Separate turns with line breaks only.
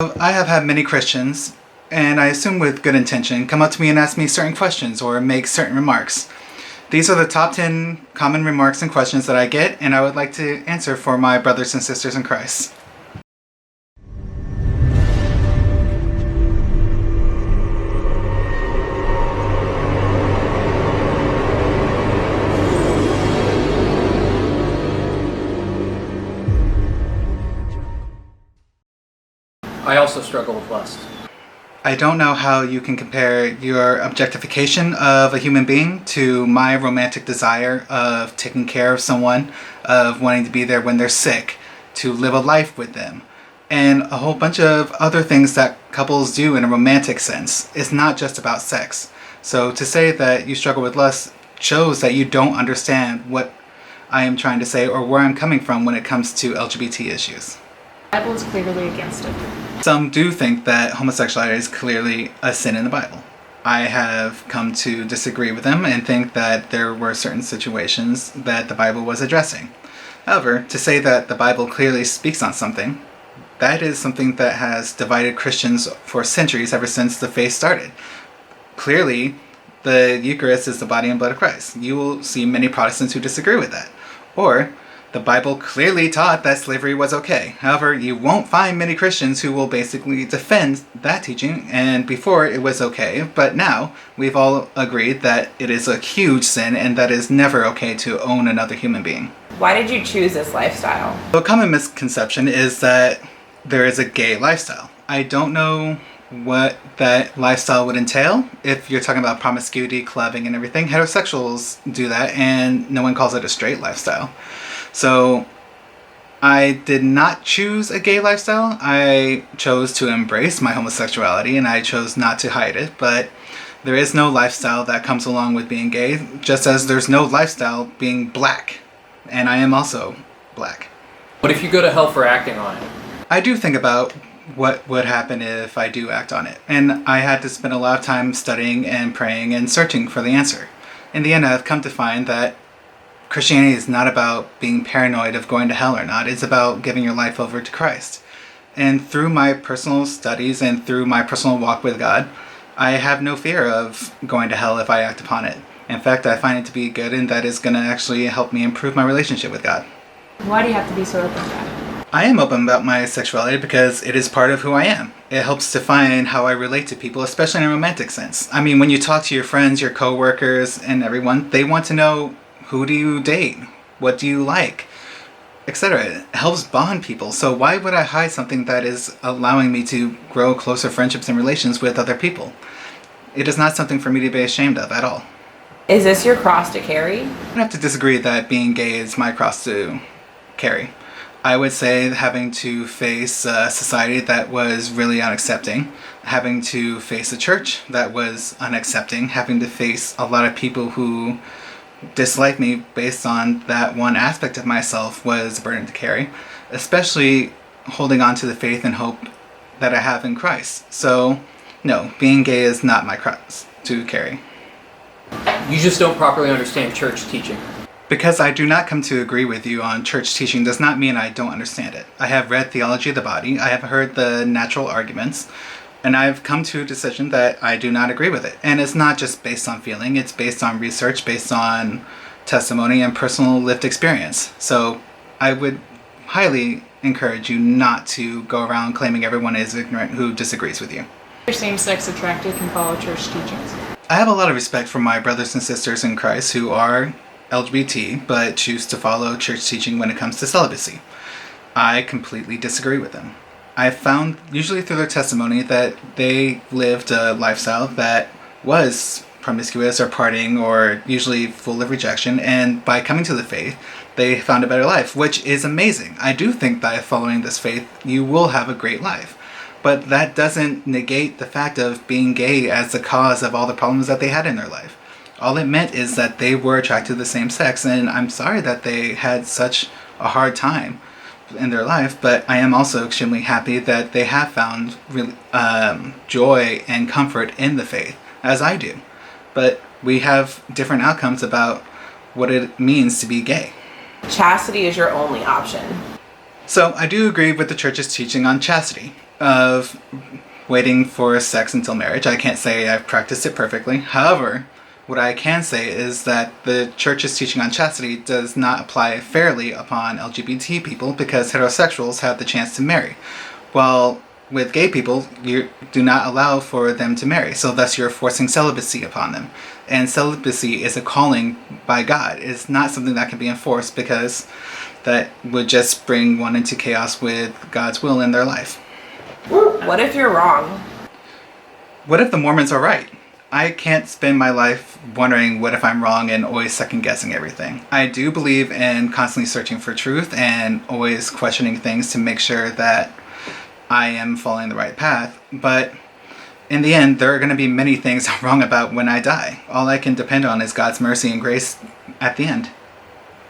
I have had many Christians, and I assume with good intention, come up to me and ask me certain questions or make certain remarks. These are the top 10 common remarks and questions that I get, and I would like to answer for my brothers and sisters in Christ.
I also struggle with lust.
I don't know how you can compare your objectification of a human being to my romantic desire of taking care of someone, of wanting to be there when they're sick, to live a life with them, and a whole bunch of other things that couples do in a romantic sense. It's not just about sex. So to say that you struggle with lust shows that you don't understand what I am trying to say or where I'm coming from when it comes to LGBT issues.
The Bible is clearly against it.
Some do think that homosexuality is clearly a sin in the Bible. I have come to disagree with them and think that there were certain situations that the Bible was addressing. However, to say that the Bible clearly speaks on something, that is something that has divided Christians for centuries ever since the faith started. Clearly, the Eucharist is the body and blood of Christ. You will see many Protestants who disagree with that. Or, the Bible clearly taught that slavery was okay. However, you won't find many Christians who will basically defend that teaching, and before it was okay, but now we've all agreed that it is a huge sin and that it is never okay to own another human being.
Why did you choose this lifestyle?
A common misconception is that there is a gay lifestyle. I don't know what that lifestyle would entail. If you're talking about promiscuity, clubbing, and everything, heterosexuals do that, and no one calls it a straight lifestyle. So I did not choose a gay lifestyle. I chose to embrace my homosexuality and I chose not to hide it. But there is no lifestyle that comes along with being gay, just as there's no lifestyle being black. And I am also black.
What if you go to hell for acting on it?
I do think about what would happen if I do act on it. And I had to spend a lot of time studying and praying and searching for the answer. In the end, I've come to find that Christianity is not about being paranoid of going to hell or not. It's about giving your life over to Christ. And through my personal studies and through my personal walk with God, I have no fear of going to hell if I act upon it. In fact, I find it to be good, and that is going to actually help me improve my relationship with God.
Why do you have to be so open about it?
I am open about my sexuality because it is part of who I am. It helps define how I relate to people, especially in a romantic sense. I mean, when you talk to your friends, your coworkers, and everyone, they want to know, who do you date? What do you like? Etc. It helps bond people. So why would I hide something that is allowing me to grow closer friendships and relations with other people? It is not something for me to be ashamed of at all.
Is this your cross to carry?
I have to disagree that being gay is my cross to carry. I would say having to face a society that was really unaccepting, having to face a church that was unaccepting, having to face a lot of people who dislike me based on that one aspect of myself was a burden to carry, especially holding on to the faith and hope that I have in Christ. So, no, being gay is not my cross to carry.
You just don't properly understand church teaching.
Because I do not come to agree with you on church teaching does not mean I don't understand it. I have read Theology of the Body, I have heard the natural arguments, and I've come to a decision that I do not agree with it. And it's not just based on feeling, it's based on research, based on testimony and personal lived experience. So I would highly encourage you not to go around claiming everyone is ignorant who disagrees with you.
Your same-sex attracted can follow church teachings.
I have a lot of respect for my brothers and sisters in Christ who are LGBT but choose to follow church teaching when it comes to celibacy. I completely disagree with them. I've found, usually through their testimony, that they lived a lifestyle that was promiscuous or partying or usually full of rejection, and by coming to the faith, they found a better life, which is amazing. I do think that following this faith, you will have a great life. But that doesn't negate the fact of being gay as the cause of all the problems that they had in their life. All it meant is that they were attracted to the same sex, and I'm sorry that they had such a hard time in their life, but I am also extremely happy that they have found joy and comfort in the faith, as I do. But we have different outcomes about what it means to be gay.
Chastity is your only option.
So I do agree with the church's teaching on chastity, of waiting for sex until marriage. I can't say I've practiced it perfectly. However, what I can say is that the church's teaching on chastity does not apply fairly upon LGBT people because heterosexuals have the chance to marry, while with gay people, you do not allow for them to marry. So thus you're forcing celibacy upon them. And celibacy is a calling by God. It's not something that can be enforced because that would just bring one into chaos with God's will in their life.
What if you're wrong?
What if the Mormons are right? I can't spend my life wondering what if I'm wrong and always second guessing everything. I do believe in constantly searching for truth and always questioning things to make sure that I am following the right path, but in the end, there are going to be many things I'm wrong about when I die. All I can depend on is God's mercy and grace at the end.